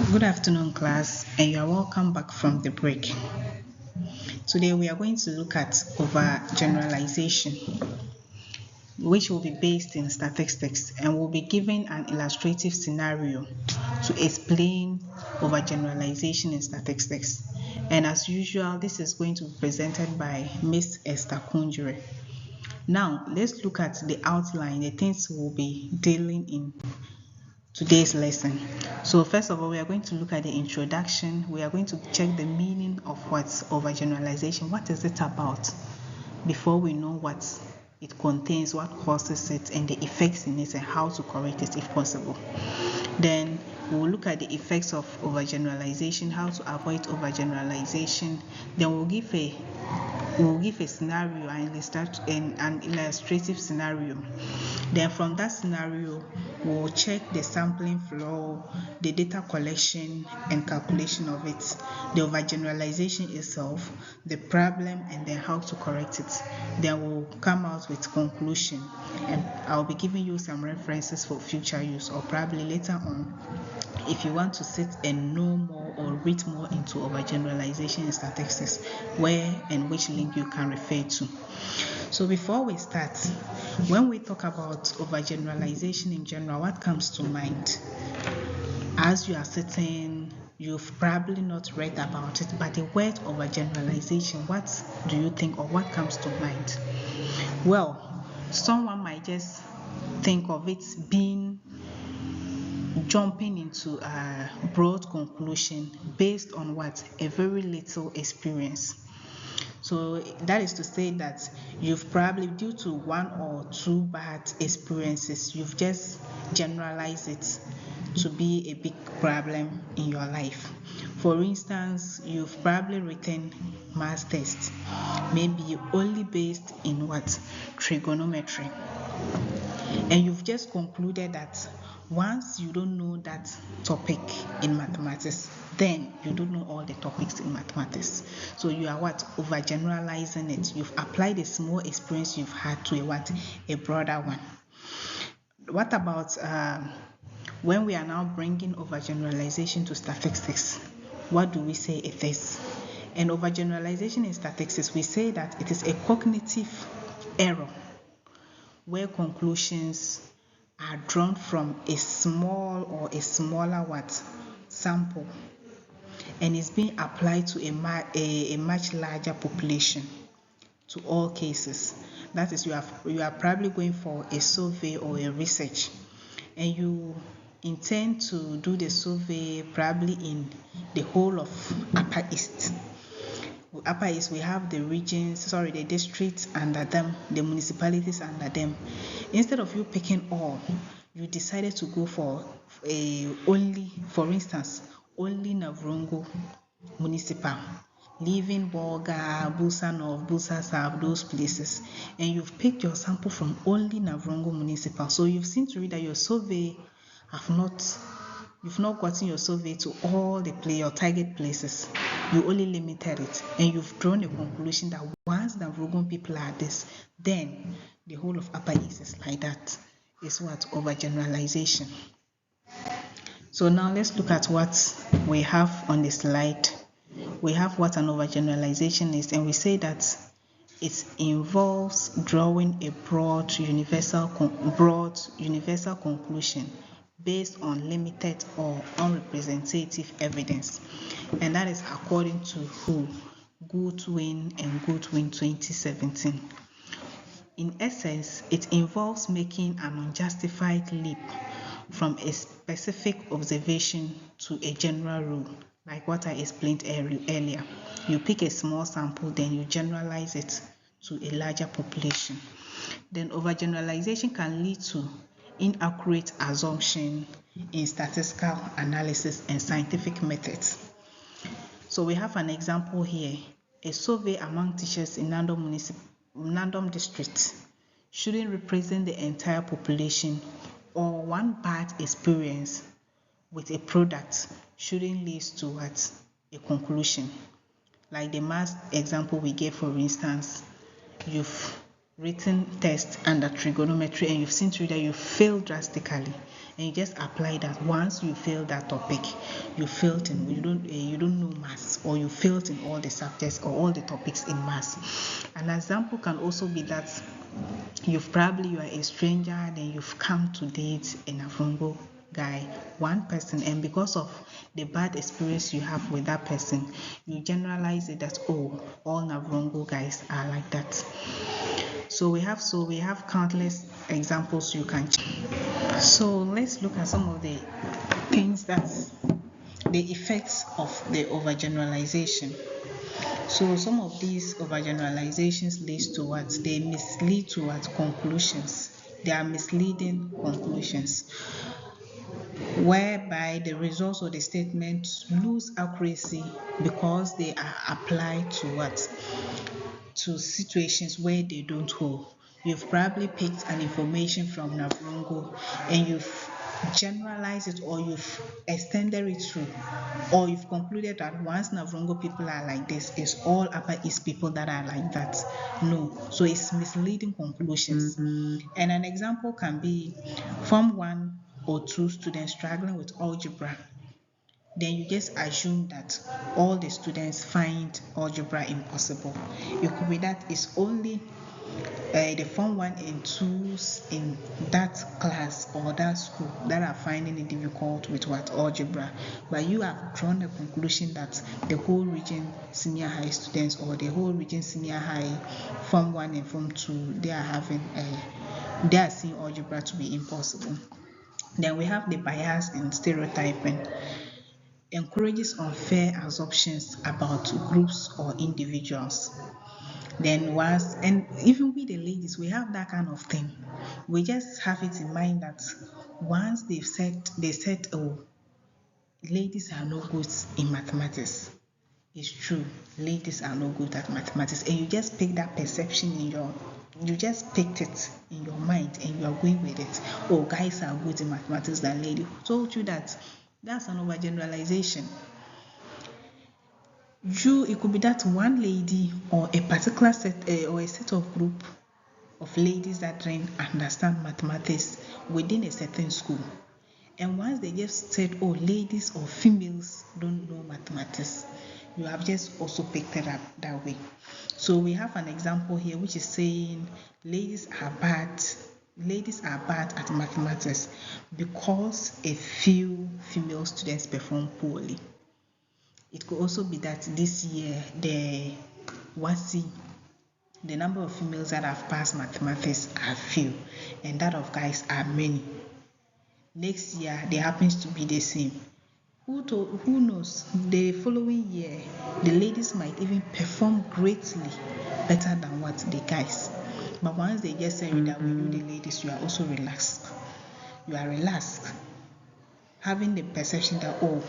Good afternoon, class, and you are welcome back from the break. Today, we are going to look at overgeneralization, which will be based in statistics, and we'll be given an illustrative scenario to explain overgeneralization in statistics. And as usual, this is going to be presented by Miss Esther Kunjure. Now, let's look at the outline, the things we'll be dealing in today's lesson. So first of all, we are going to look at the introduction. We are going to check the meaning of what's overgeneralization. What is it about? Before we know what it contains, what causes it, and the effects in it, and how to correct it if possible. Then we will look at the effects of overgeneralization, how to avoid overgeneralization. Then we'll give a scenario and an illustrative scenario. Then from that scenario, we'll check the sampling flow, the data collection and calculation of it, the overgeneralization itself, the problem, and then how to correct it. Then we'll come out with conclusion, and I'll be giving you some references for future use, or probably later on if you want to sit and know more or read more into overgeneralization in statistics, where and which link you can refer to. So before we start, when we talk about overgeneralization in general, what comes to mind? As you are sitting, you've probably not read about it, but the word overgeneralization, what do you think, or what comes to mind? Well, someone might just think of it being jumping into a broad conclusion based on what? A very little experience. So that is to say that you've probably, due to one or two bad experiences, you've just generalized it to be a big problem in your life. For instance, you've probably written math tests, maybe only based in what? Trigonometry. And you've just concluded that once you don't know that topic in mathematics, then you don't know all the topics in mathematics. So you are what? Overgeneralizing it. You've applied a small experience you've had to a broader one. What about when we are now bringing overgeneralization to statistics? What do we say it is? And overgeneralization in statistics, we say that it is a cognitive error where conclusions are drawn from a small or a smaller sample, and is being applied to a much larger population, to all cases. That is, you are probably going for a survey or a research, and you intend to do the survey probably in the whole of Upper East. Upper East, we have the the districts under them, the municipalities under them. Instead of you picking all, you decided to go for for instance, only Navrongo municipal, leaving Bolga, Busa North, Busa South, those places, and you've picked your sample from only Navrongo municipal. So you've seen to read that your survey you've not gotten your survey to all your target places. You only limited it, and you've drawn a conclusion that once the Navrongo people are this, then the whole of Upper East is like that. Is what? Overgeneralization. So now let's look at what we have on the slide. We have what an overgeneralization is, and we say that it involves drawing a broad universal conclusion based on limited or unrepresentative evidence, and that is according to Goodwin and Goodwin 2017. In essence, it involves making an unjustified leap from a specific observation to a general rule, like what I explained earlier. You pick a small sample, then you generalize it to a larger population. Then overgeneralization can lead to inaccurate assumption in statistical analysis and scientific methods. So we have an example here. A survey among teachers in Nandom district shouldn't represent the entire population, or one bad experience with a product shouldn't lead to what? A conclusion. Like the math example we gave, for instance, you've written tests under trigonometry and you've seen through that you failed drastically, and you just apply that. Once you fail that topic, you failed in you don't know maths, or you failed in all the subjects or all the topics in maths. An example can also be that you are a stranger, then you've come to date a Navrongo guy, one person, and because of the bad experience you have with that person, you generalize it that, oh, all Navrongo guys are like that. So we have countless examples you can check. So let's look at some of the things that the effects of the overgeneralization. So some of these overgeneralizations leads to what? They mislead to what? Conclusions. They are misleading conclusions, whereby the results of the statement lose accuracy because they are applied to what? To situations where they don't hold. You've probably picked an information from Navrongo and you've generalized it, or you've extended it through, or you've concluded that once Navrongo people are like this, it's all Upper East people that are like that. No, so it's misleading conclusions. And an example can be Form 1 or 2 students struggling with algebra. Then you just assume that all the students find algebra impossible. It could be that it's only the Form 1 and 2s in that class or that school that are finding it difficult with what? Algebra. But you have drawn a conclusion that the whole region senior high students, or the whole region senior high Form 1 and Form 2, they are seeing algebra to be impossible. Then we have the bias and stereotyping. Encourages unfair assumptions about groups or individuals. Then once, and even with the ladies, we have that kind of thing. We just have it in mind that once they said, oh, ladies are no good in mathematics. It's true, ladies are no good at mathematics, and you just pick that perception you just picked it in your mind and you are going with it. Oh, guys are good in mathematics than ladies. Who told you that? That's an overgeneralization. It could be that one lady or a particular set or a set of group of ladies that understand mathematics within a certain school. And once they just said, oh, ladies or females don't know mathematics, you have just also picked it up that way. So we have an example here which is saying ladies are bad at mathematics because a few female students perform poorly. It could also be that this year the number of females that have passed mathematics are few and that of guys are many. Next year there happens to be the same. Who knows? The following year the ladies might even perform greatly better than what the guys. But once they just say that we know the ladies, you are also relaxed. You are relaxed, having the perception that, oh,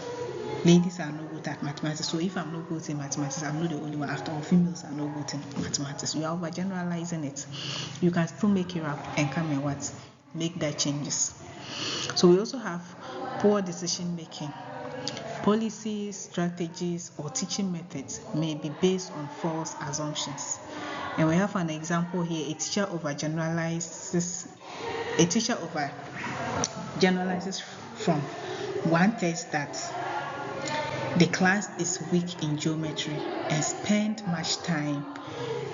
ladies are not good at mathematics. So if I'm not good in mathematics, I'm not the only one. After all, females are not good in mathematics. You are overgeneralizing it. You can still make it up and come and what? Make that changes. So we also have poor decision making. Policies, strategies, or teaching methods may be based on false assumptions. And we have an example here. A teacher overgeneralizes from one test that the class is weak in geometry and spend much time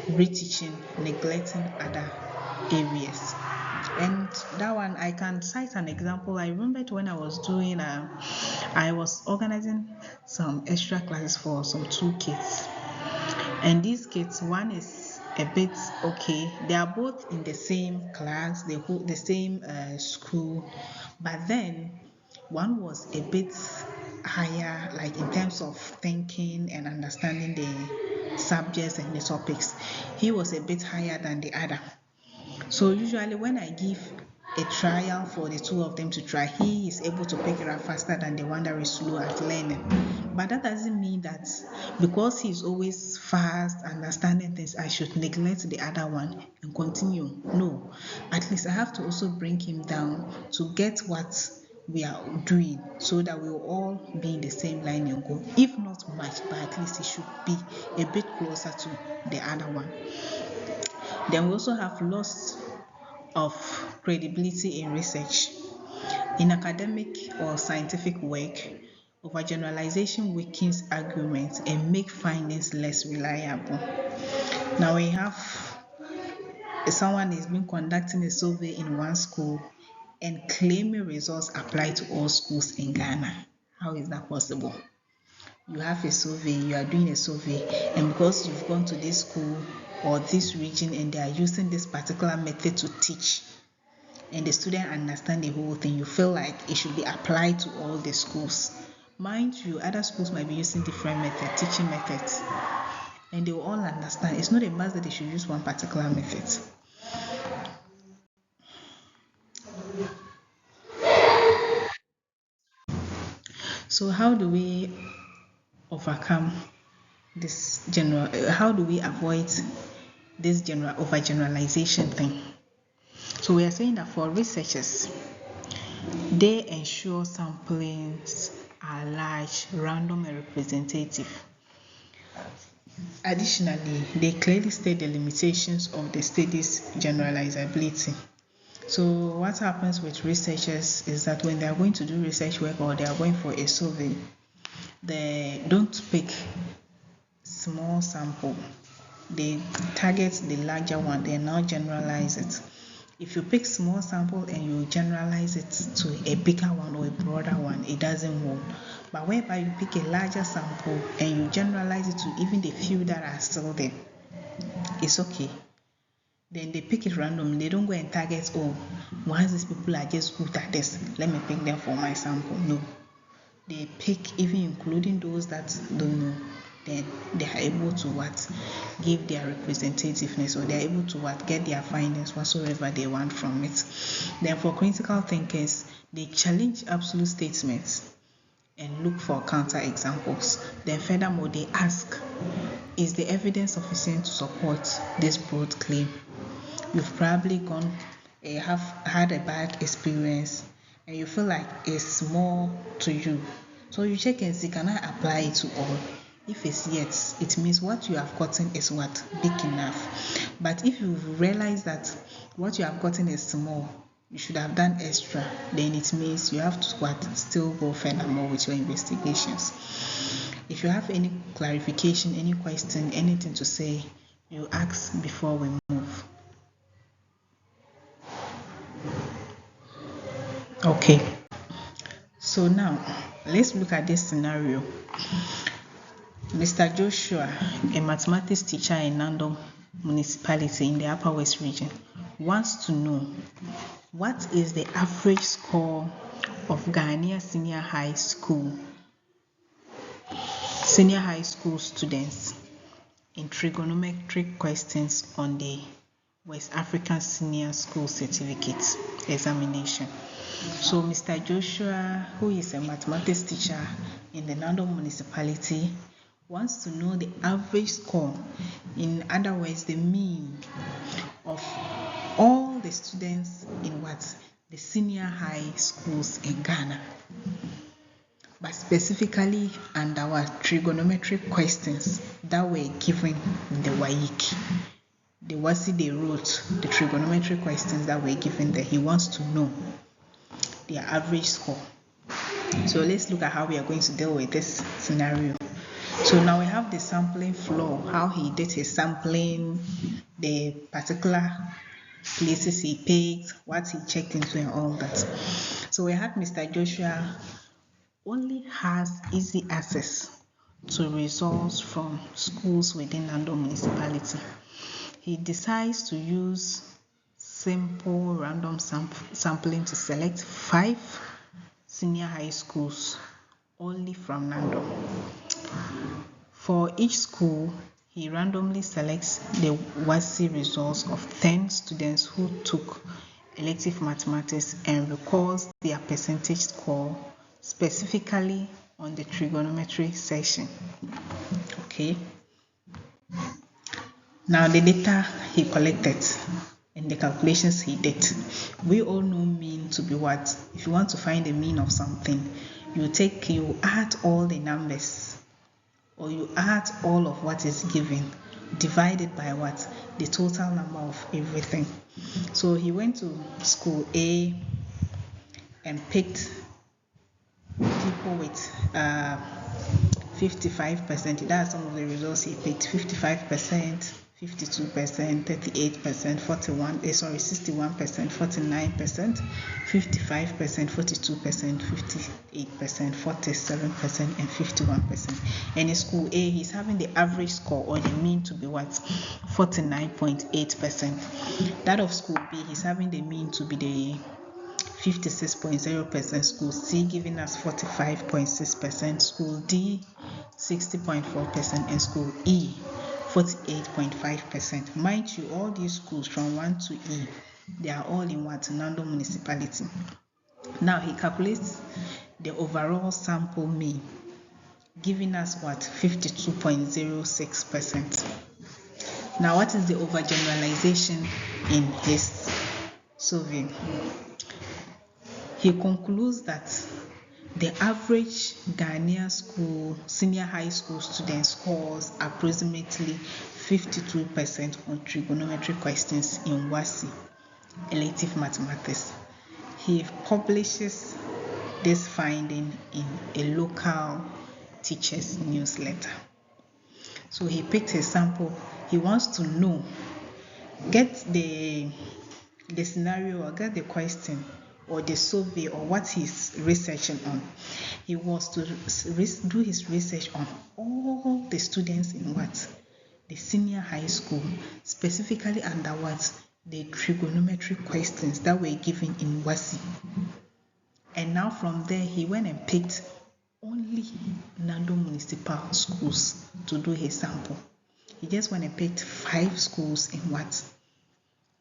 reteaching, neglecting other areas. And that one, I can cite an example. I remembered when I was I was organizing some extra classes for some 2 kids. And these kids, one is a bit okay. They are both in the same class, the same school, but then one was a bit higher, like in terms of thinking and understanding the subjects and the topics. He was a bit higher than the other. So usually when I give a trial for the 2 of them to try, he is able to pick it up faster than the one that is slow at learning. But that doesn't mean that because he's always fast understanding things, I should neglect the other one and continue. No, at least I have to also bring him down to get what we are doing so that we will all be in the same line and go. If not much, but at least it should be a bit closer to the other one. Then we also have loss of credibility in research. In academic or scientific work, overgeneralization weakens arguments and make findings less reliable. Now we have someone is been conducting a survey in one school and claiming results apply to all schools in Ghana. How is that possible? You have a survey, you are doing a survey, and because you've gone to this school or this region and they are using this particular method to teach, and the student understand the whole thing, you feel like it should be applied to all the schools. Mind you, other schools might be using different methods, teaching methods, and they will all understand. It's not a must that they should use one particular method. So how do we overcome this general, how do we avoid this general overgeneralization thing? So we are saying that for researchers, they ensure samplings are large, random, and representative. Additionally, they clearly state the limitations of the study's generalizability. So what happens with researchers is that when they are going to do research work or they are going for a survey, they don't pick small sample. They target the larger one, they now generalize it. If you pick small sample and you generalize it to a bigger one or a broader one, it doesn't work. But whereby you pick a larger sample and you generalize it to even the few that are still there, it's okay. Then they pick it randomly. They don't go and target, oh, once these people are just good at this, let me pick them for my sample. No. They pick even including those that don't know. Then they are able to give their representativeness, or they are able to get their findings whatsoever they want from it. Then for critical thinkers, they challenge absolute statements and look for counter examples. Then furthermore, they ask, is the evidence sufficient to support this broad claim? You've probably have had a bad experience and you feel like it's more to you. So you check and see, can I apply it to all? If it's yes, it means what you have gotten is big enough. But if you realize that what you have gotten is small, you should have done extra, then it means you have to still go further more with your investigations. If you have any clarification, any question, anything to say, you ask before we move. Okay, so now let's look at this scenario. Mr. Joshua, a mathematics teacher in Nando municipality in the Upper West region, wants to know what is the average score of Ghanaian senior high school students in trigonometric questions on the West African Senior School Certificate examination. So Mr. Joshua, who is a mathematics teacher in the Nando municipality, wants to know the average score, in other words, the mean of all the students in the senior high schools in Ghana, but specifically under our trigonometric questions that were given in the WAEC. The WASI they wrote, the trigonometric questions that were given there. He wants to know their average score. So let's look at how we are going to deal with this scenario. So now we have the sampling flow, how he did his sampling, the particular places he picked, what he checked into and all that. So we had Mr. Joshua only has easy access to results from schools within Nando municipality. He decides to use simple random sampling to select 5 senior high schools only from Nando. For each school, he randomly selects the WASI results of 10 students who took elective mathematics and records their percentage score specifically on the trigonometry section. Okay. Now the data he collected and the calculations he did. We all know mean to be what? If you want to find the mean of something, you add all the numbers, or you add all of what is given, divided by what? The total number of everything. So he went to school A and picked people with 55%. That's some of the results he picked: 55%, 52%, 38%, 61%, 49%, 55%, 42%, 58%, 47%, and 51%. And in school A, he's having the average score or the mean to be what? 49.8%. That of school B, he's having the mean to be the 56.0%, school C giving us 45.6%, school D 60.4%, and school E 48.5%. Mind you, all these schools from 1 to E, they are all in what? Nando municipality. Now he calculates the overall sample mean, giving us what? 52.06%. Now what is the overgeneralization in his survey? He concludes that the average Ghanaian school, senior high school student scores approximately 52% on trigonometry questions in WASI, elective mathematics. He publishes this finding in a local teacher's newsletter. So he picked his sample. He wants to know, get the scenario or get the question or the survey or what he's researching on. He wants to do his research on all the students in what? The senior high school, specifically under what? The trigonometry questions that were given in WASI. And now from there, he went and picked only Nando municipal schools to do his sample. He just went and picked 5 schools in what?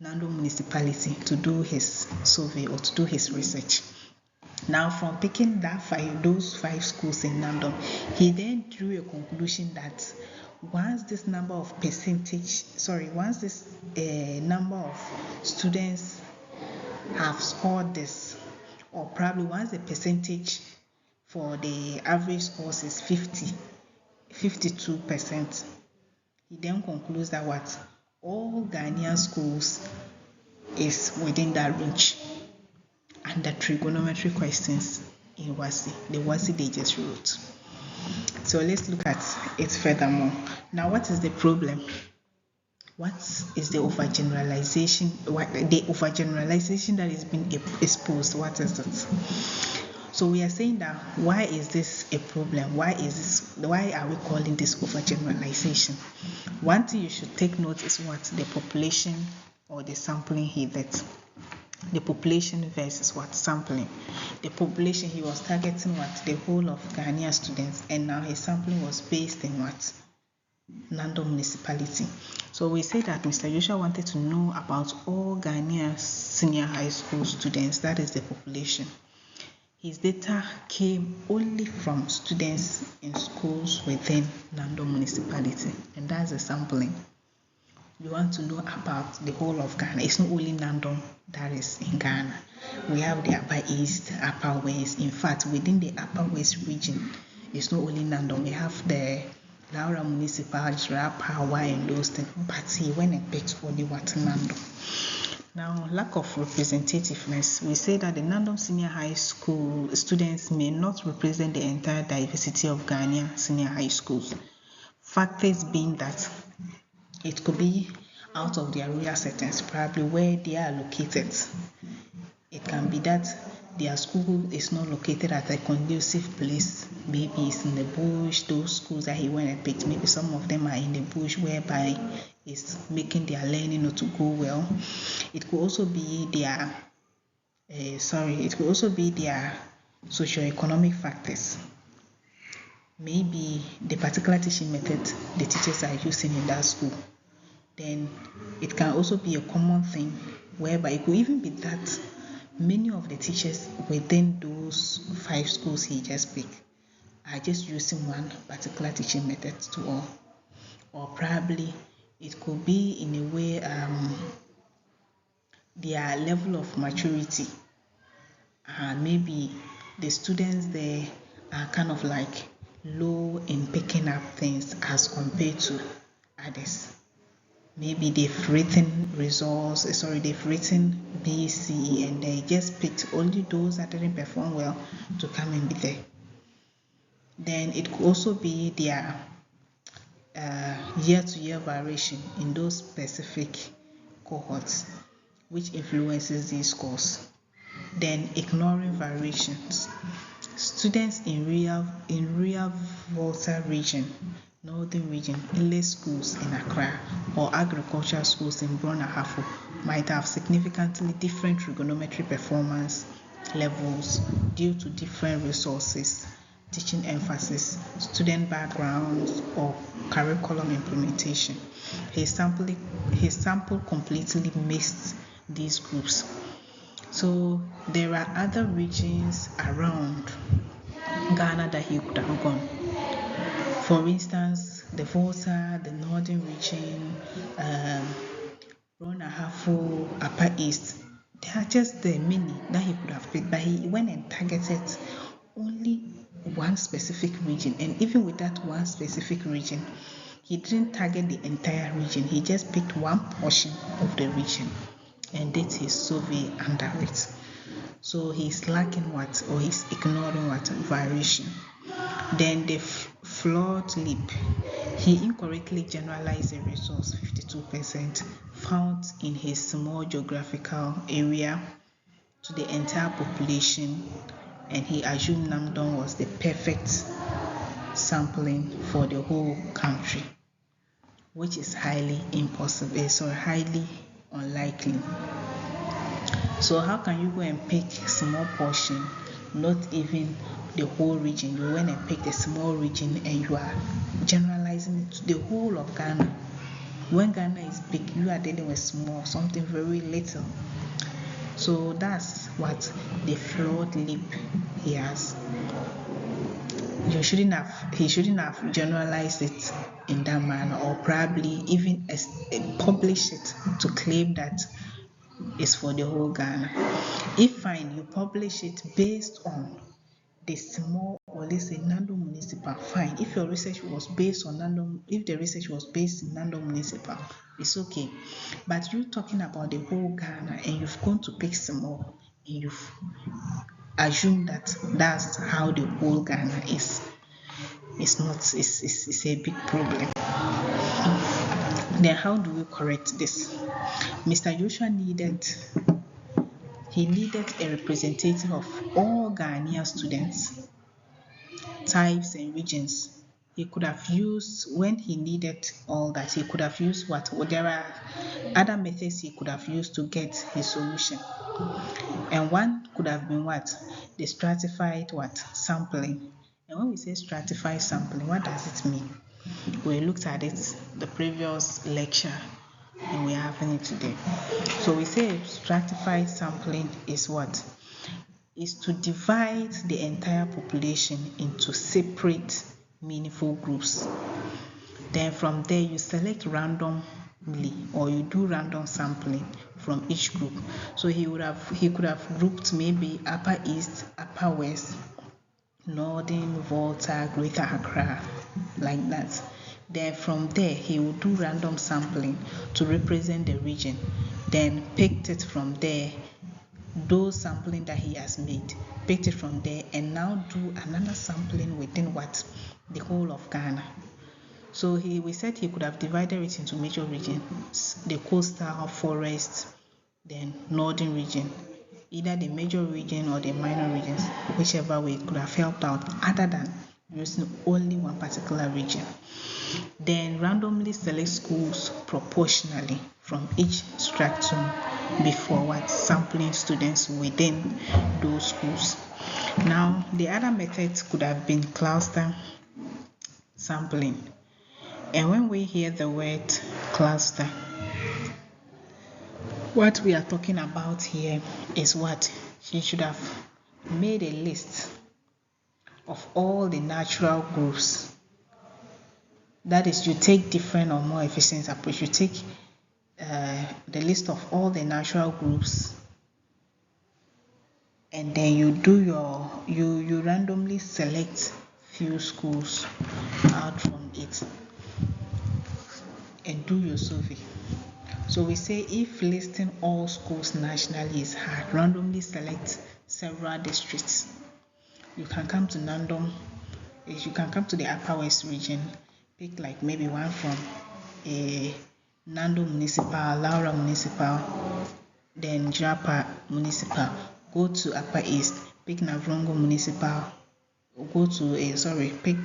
Nando municipality to do his survey or to do his research. Now from picking those 5 schools in Nando, he then drew a conclusion that once this number of students have scored this, or probably once the percentage for the average scores is 52%, he then concludes that what? All Ghanaian schools is within that range and the trigonometry questions in WASI, the WASI they just wrote. So let's look at it furthermore. Now, what is the problem? What is the overgeneralization? The overgeneralization that is being exposed, what is it? So we are saying that why is this a problem? Why are we calling this overgeneralization? One thing you should take note is what? The population or the sampling he did. The population versus what? Sampling. The population, he was targeting what? The whole of Ghanaian students, and now his sampling was based in what? Nando municipality. So we say that Mr. Joshua wanted to know about all Ghanaian senior high school students, that is the population. His data came only from students in schools within Nando municipality, and that's the sampling. You want to know about the whole of Ghana. It's not only Nando that is in Ghana. We have the Upper East, Upper West. In fact, within the Upper West region, it's not only Nando. We have the Laura municipalities, Hawaii, and those things. But he went and picked only what? Nando. Now, lack of representativeness. We say that the Nando senior high school students may not represent the entire diversity of Ghanaian senior high schools. Factors being that it could be out of their rural settings, probably where they are located. It can be that their school is not located at a conducive place. Maybe it's in the bush. Those schools that he went and picked, maybe some of them are in the bush, whereby it's making their learning not to go well. It could also be their socioeconomic factors. Maybe the particular teaching method the teachers are using in that school. Then it can also be a common thing, whereby it could even be that many of the teachers within those 5 schools he just picked are just using one particular teaching method to all. Or probably it could be in a way their level of maturity. Maybe the students there are kind of like low in picking up things as compared to others. maybe they've written they've written B, C, and they just picked only those that didn't perform well to come and be there. Then it could also be their year-to-year variation in those specific cohorts, which influences these scores. Then ignoring variations. Students in real Volta region, northern region, elite schools in Accra, or agricultural schools in Brona-Hafo might have significantly different trigonometry performance levels due to different resources, teaching emphasis, student backgrounds, or curriculum implementation. His sample completely missed these groups. So there are other regions around Ghana that he could have gone. For instance, the Volta, the northern region, Brona-Hafo, Upper East. There are just the many that he could have picked, but he went and targeted only one specific region. And even with that one specific region, he didn't target the entire region. He just picked one portion of the region and did his survey under it. So he's lacking what, or he's ignoring what? Variation. Then the flawed leap. He incorrectly generalized the results, 52%, found in his small geographical area to the entire population, and he assumed Namdong was the perfect sampling for the whole country, which is highly unlikely. So how can you go and pick small portion, not even the whole region? You went and picked a small region and you are generalizing it to the whole of Ghana. When Ghana is big, you are dealing with small, something very little. So that's what the flawed leap he has. He shouldn't have generalized it in that manner, or probably even publish it to claim that it's for the whole Ghana. If fine, you publish it based on the small, or let's say Nando Municipal, fine. If your research was based on if the research was based in Nando Municipal, it's okay. But you're talking about the whole Ghana and you've gone to pick small and you've assumed that that's how the whole Ghana is. It's not, it's a big problem. Then how do we correct this? Mr. Joshua needed a representative of all Ghanaian students, types and regions. He could have used, when he needed all that, he could have used what? Well, there are other methods he could have used to get his solution. And one could have been what? The stratified what? Sampling. And when we say stratified sampling, what does it mean? We looked at it the previous lecture and we're having it today. So we say stratified sampling is what? Is to divide the entire population into separate meaningful groups. Then from there you select randomly, or you do random sampling from each group. So he could have grouped maybe Upper East, Upper West, Northern, Volta, Greater Accra, like that. Then from there he will do random sampling to represent the region, then picked it from there, those sampling that he has made, picked it from there, and now do another sampling within what? The whole of Ghana. So we said he could have divided it into major regions, the coastal, forest, then northern region, either the major region or the minor regions, whichever way could have helped out, other than using only one particular region. Then randomly select schools proportionally from each stratum before what? Sampling students within those schools. Now the other methods could have been cluster sampling. And when we hear the word cluster, what we are talking about here is what? She should have made a list of all the natural groups. That is, you take different or more efficient approach. You take the list of all the natural groups, and then you do you randomly select few schools out from it. and do your survey. So we say if listing all schools nationally is hard, randomly select several districts. You can come to the Upper West region, pick like maybe one from a Nando Municipal, Laura Municipal, then Japa Municipal. Go to Upper East, pick Navrongo Municipal, go to pick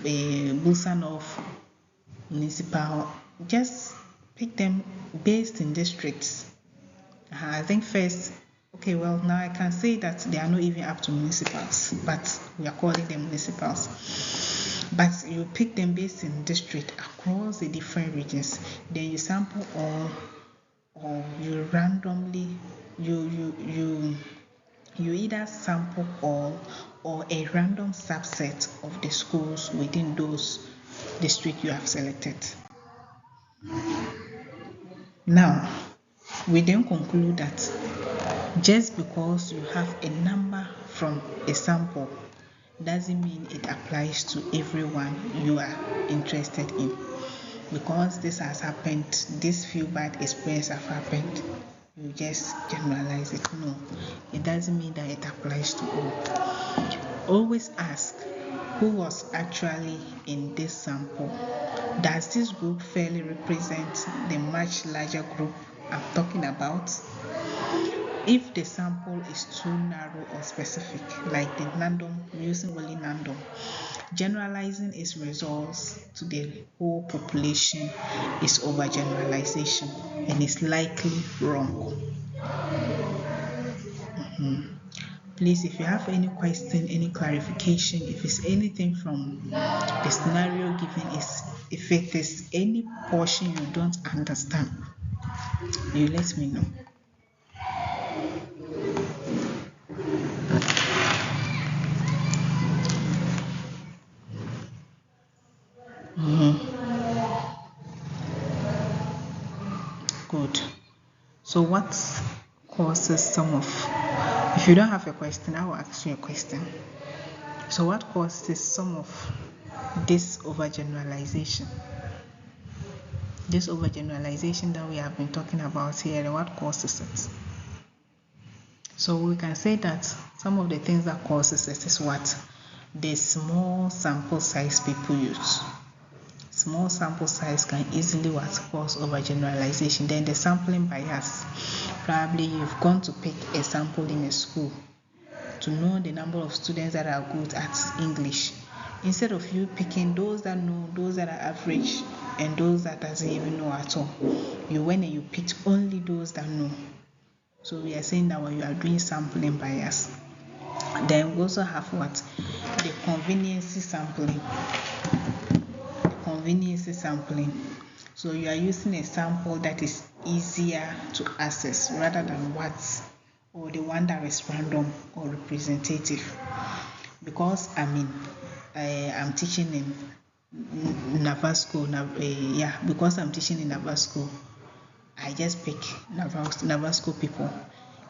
a Bulsa North Municipal. Just pick them based in districts. I think first, okay, well, now I can say that they are not even up to municipals, but we are calling them municipals. But you pick them based in district across the different regions. Then you sample all, or you randomly, you either sample all or a random subset of the schools within those districts you have selected. Now, we then conclude that just because you have a number from a sample doesn't mean it applies to everyone you are interested in. Because this has happened, these few bad experiences have happened, you just generalize it. No, it doesn't mean that it applies to all. Always ask who was actually in this sample. Does this group fairly represent the much larger group I'm talking about? If the sample is too narrow or specific, like the random, using only random, generalizing its results to the whole population is overgeneralization and is likely wrong. Please, if you have any question, any clarification, if it's anything from the scenario given, if it is any portion you don't understand, you let me know. Good. So what causes some of, if you don't have a question, I will ask you a question. So what causes some of this overgeneralization? This overgeneralization that we have been talking about here, what causes it? So we can say that some of the things that causes it is what? The small sample size people use. Small sample size can easily cause overgeneralization. Then the sampling bias. Probably you've gone to pick a sample in a school to know the number of students that are good at English. Instead of you picking those that know, those that are average, and those that doesn't even know at all, you went and you picked only those that know. So we are saying that when you are doing sampling bias. Then we also have what? The convenience sampling. So you are using a sample that is easier to access rather than or the one that is random or representative. Because I'm teaching in Navasco, because I'm teaching in Navasco, I just pick Navasco people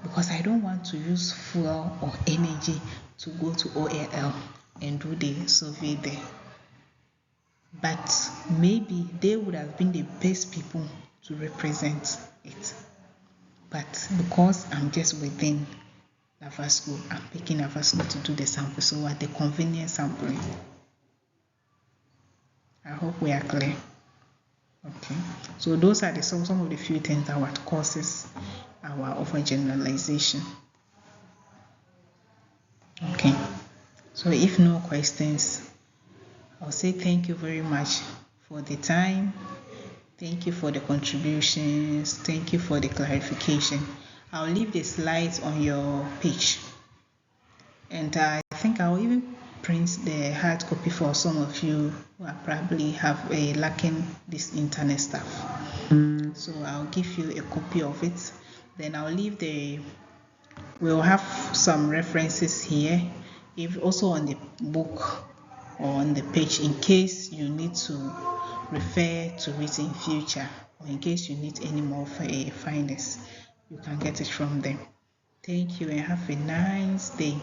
because I don't want to use fuel or energy to go to OLL and do the survey there. But maybe they would have been the best people to represent it. But because I'm just within Navasco, I'm picking Navasco to do the sample. So at the convenience sampling. I hope we are clear. Okay. So those are some of the few things that what causes our overgeneralization. Okay. So if no questions, I'll say thank you very much for the time. Thank you for the contributions. Thank you for the clarification. I'll leave the slides on your page. And I think I'll even print the hard copy for some of you who are probably have lacking this internet stuff. So I'll give you a copy of it. Then I'll leave we'll have some references here, if also on the book or on the page, in case you need to refer to it in future, or in case you need any more findings, you can get it from them. Thank you and have a nice day.